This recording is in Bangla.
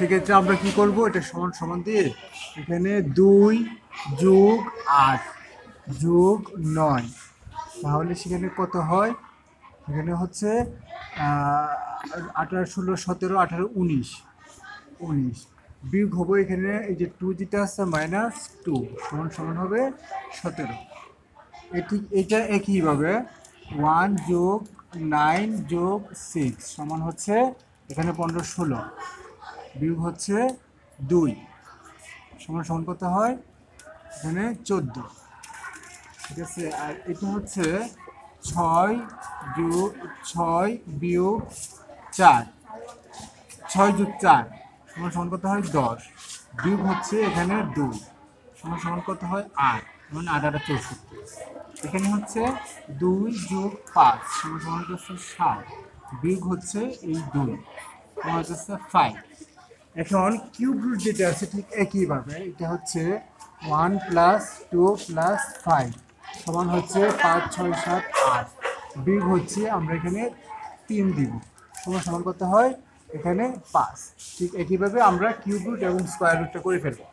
সেক্ষেত্রে আমরা কি করব, এটা সমান সমান দিয়ে এখানে 2 যোগ 8 যোগ 9, তাহলে সেখানে কত হয়, এখানে হচ্ছে 18 16 17 18 19 19 বিয়োগ হবে এখানে এই যে 2 যেটা আছে -2 সমান সমান হবে 17। ঠিক এটা একইভাবে 1 যোগ 9 যোগ 6 সমান হচ্ছে এখানে 15 16 বিয়োগ হচ্ছে 2 সমান সমান কত হয় এখানে 14। ঠিক আছে, আর এটা হচ্ছে 6 বিয়োগ 4, 6 যোগ 4 সমান সমান কত হয় 10 বিয়োগ হচ্ছে এখানে 2 সমান সমান কত হয় 8, মানে 8 8 64। এখানে হচ্ছে 2 যোগ 5 সমান সমান হচ্ছে 7 বিয়োগ হচ্ছে এই 2 সমান হচ্ছে 5। এখন কিউব রুট যেটা আছে ঠিক একইভাবে এটা হচ্ছে 1 + 2 + 5 সমান হচ্ছে 5 6 7 8 বিয়োগ হচ্ছে আমরা এখানে 3 দিব সমান সমান কত হয় এখানে 5। ঠিক একইভাবে আমরা কিউব রুট এবং স্কোয়ার রুটটা করে ফেলবো।